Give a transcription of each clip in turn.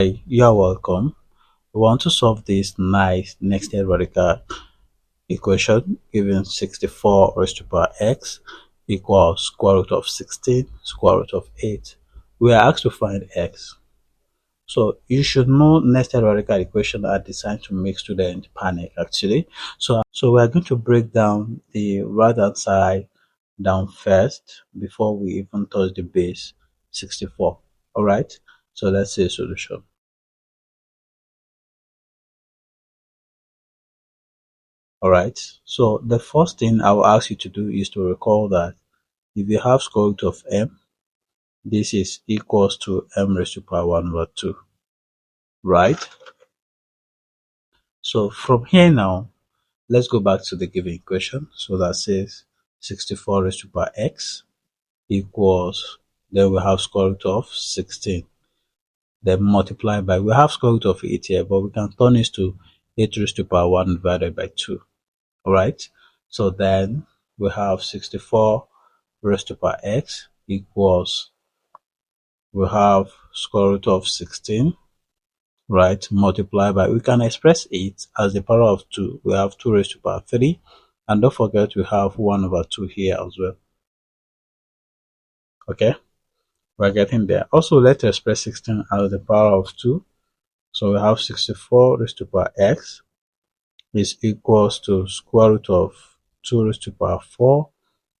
You're welcome. We want to solve this nice next radical equation given 64 raised to power x equals square root of 16 square root of 8. We are asked to find x. So you should know nested radical equations are designed to make students panic actually. So we are going to break down the right hand side down first before we even touch the base 64. Alright, so let's see a solution. Alright, so the first thing I will ask you to do is to recall that if you have square root of m, this is equals to m raised to power 1 over 2, right? So from here now, let's go back to the given equation. So that says 64 raised to power x equals, then we have square root of 16, then multiply by, we have square root of 8 here, but we can turn this to 8 raised to power 1 divided by 2. Alright, so then we have 64 raised to power x equals, we have square root of 16, right, multiply by, we can express it as the power of 2. We have 2 raised to power 3, and don't forget we have 1 over 2 here as well. Okay, we're getting there. Also, let's express 16 as the power of 2. So we have 64 raised to power x is equals to square root of 2 raised to power 4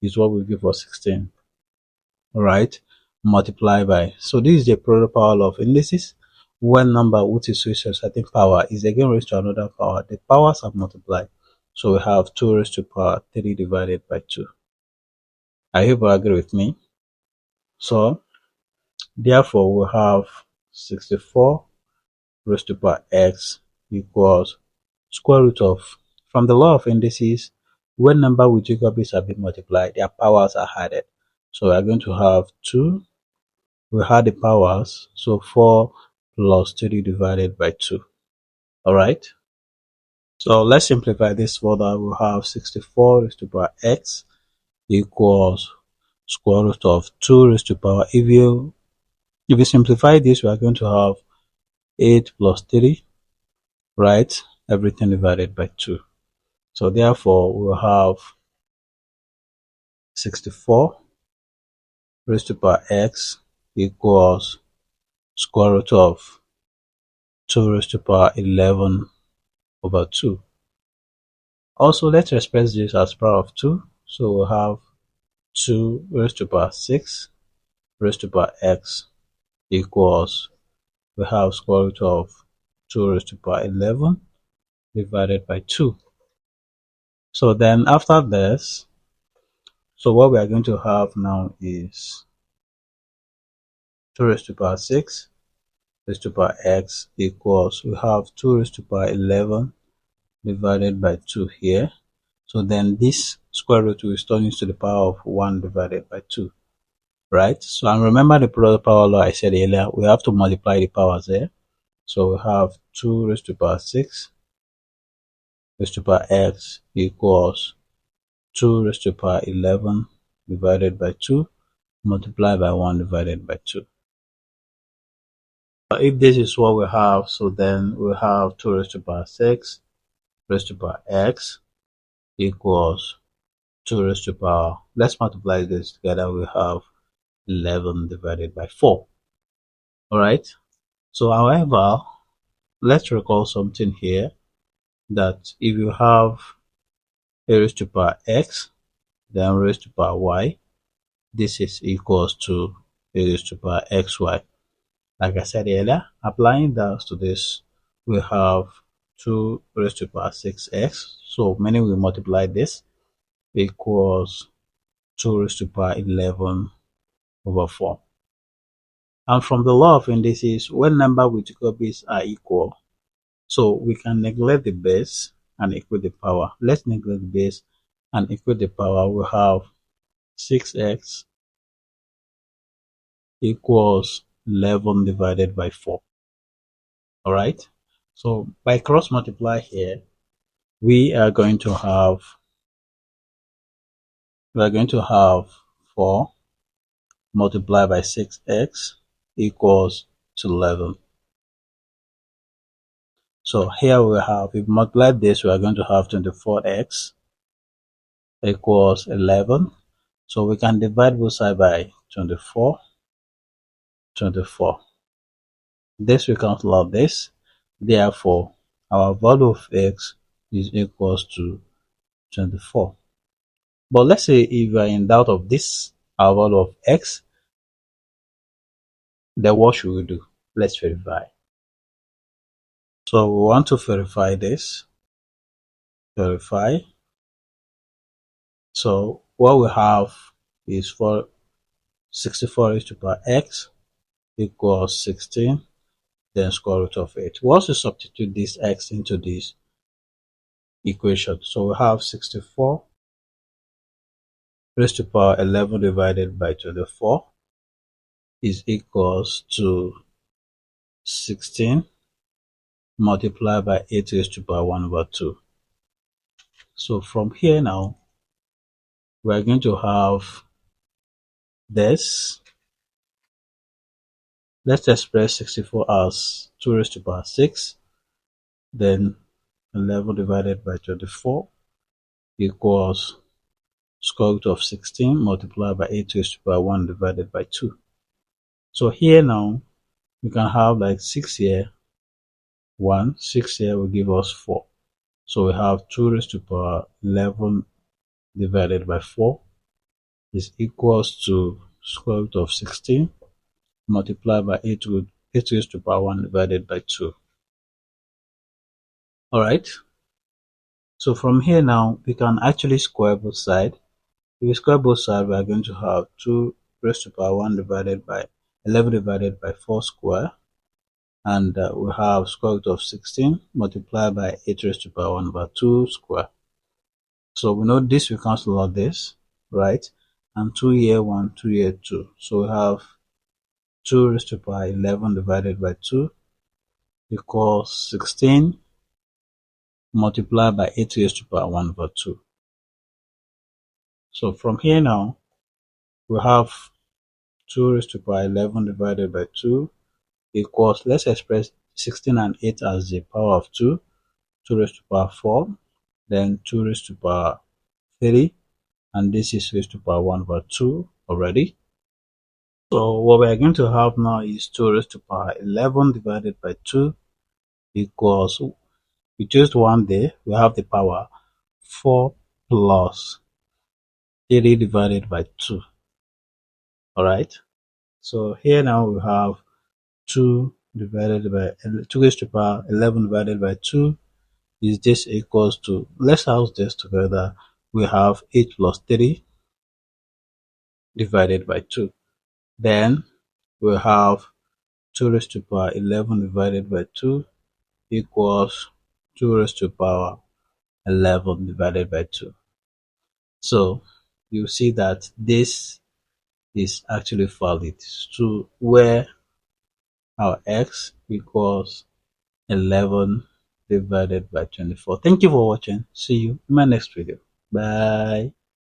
is what will give us 16. Alright, multiply by. So this is the product power of indices. When number which is switched to a certain power is again raised to another power, the powers are multiplied. So we have 2 raised to power 3 divided by 2. I hope you agree with me. So therefore we have 64 raised to power x equals square root of, from the law of indices, when number with Jacobi's have been multiplied, their powers are added. So we are going to have 2, we had the powers, so 4 plus 3 divided by 2. Alright, so let's simplify this further. We have 64 raised to power x equals square root of 2 raised to power, if you simplify this, we are going to have 8 plus 3, right, everything divided by 2. So therefore we'll have 64 raised to power x equals square root of 2 raised to power 11 over 2. Also, let's express this as power of 2. So we'll have 2 raised to power 6 raised to power x equals, we have square root of 2 raised to power 11 divided by 2. So then after this, so what we are going to have now is 2 raised to power 6 raised to power x equals, we have 2 raised to power 11 divided by 2 here. So then this square root will turn into the power of 1 divided by 2, right? So and remember the product power law I said earlier, we have to multiply the powers there. So we have 2 raised to power 6 raised to power x equals 2 raised to power 11 divided by 2 multiplied by 1 divided by 2. If this is what we have, so then we have 2 raised to power 6 raised to power x equals 2 raised to power, let's multiply this together, we have 11 divided by 4. Alright, so however, let's recall something here, that if you have a raised to power x, then raised to power y, this is equals to a raised to power xy. Like I said earlier, applying that to this, we have 2 raised to power 6x, so meaning we multiply this, equals 2 raised to power 11 over 4. And from the law of indices, when number with Jacobi's are equal, so we can neglect the base and equate the power. Let's neglect the base and equate the power. We have 6x equals 11 divided by 4. Alright, so by cross multiply here, we are going to have 4 multiplied by 6x equals to 11. So here we have, if we multiply this, we are going to have 24x equals 11. So we can divide both sides by 24. This we cancel out this. Therefore, our value of x is equals to 24. But let's say if we are in doubt of this, our value of x, then what should we do? Let's verify. So we want to verify this. Verify. So what we have is for 64 raised to the power x equals 16, then square root of 8. We also substitute this x into this equation. So we have 64 raised to the power 11 divided by 24 is equals to 16 multiplied by 8 raised to the power 1 over 2. So from here now, we are going to have this. Let's express 64 as 2 raised to the power 6, then 11 divided by 24 equals square root of 16 multiplied by 8 raised to the power 1 divided by 2. So here now, we can have like 6 here, 1, 6 here will give us 4. So we have 2 raised to the power 11 divided by 4 is equals to square root of 16 multiplied by 8 raised to the power 1 divided by 2. Alright, so from here now, we can actually square both sides. If we square both sides, we are going to have 2 raised to the power 1 divided by 11 divided by 4 square. And we have square root of 16 multiplied by 8 raised to the power 1 over 2 square. So we know this, we cancel out this, right? And 2 here, 1, 2 here, 2. So we have 2 raised to the power 11 divided by 2 equals 16 multiplied by 8 raised to the power 1 over 2. So from here now, we have 2 raised to the power 11 divided by 2 equals, let's express 16 and 8 as the power of 2, 2 raised to the power 4, then 2 raised to the power 3, and this is raised to the power 1 over 2 already. So what we are going to have now is 2 raised to the power 11 divided by 2 equals, we just 1 there, we have the power 4 plus 3 divided by 2. Alright, so here now we have 2 divided by 2 raised to the power 11 divided by 2 is this equals to, let's house this together, we have 8 plus 3 divided by 2. Then we have 2 raised to the power 11 divided by 2 equals 2 raised to the power 11 divided by 2. So you see that this is actually valid to where our x equals 11 divided by 24. Thank you for watching. See you in my next video. Bye.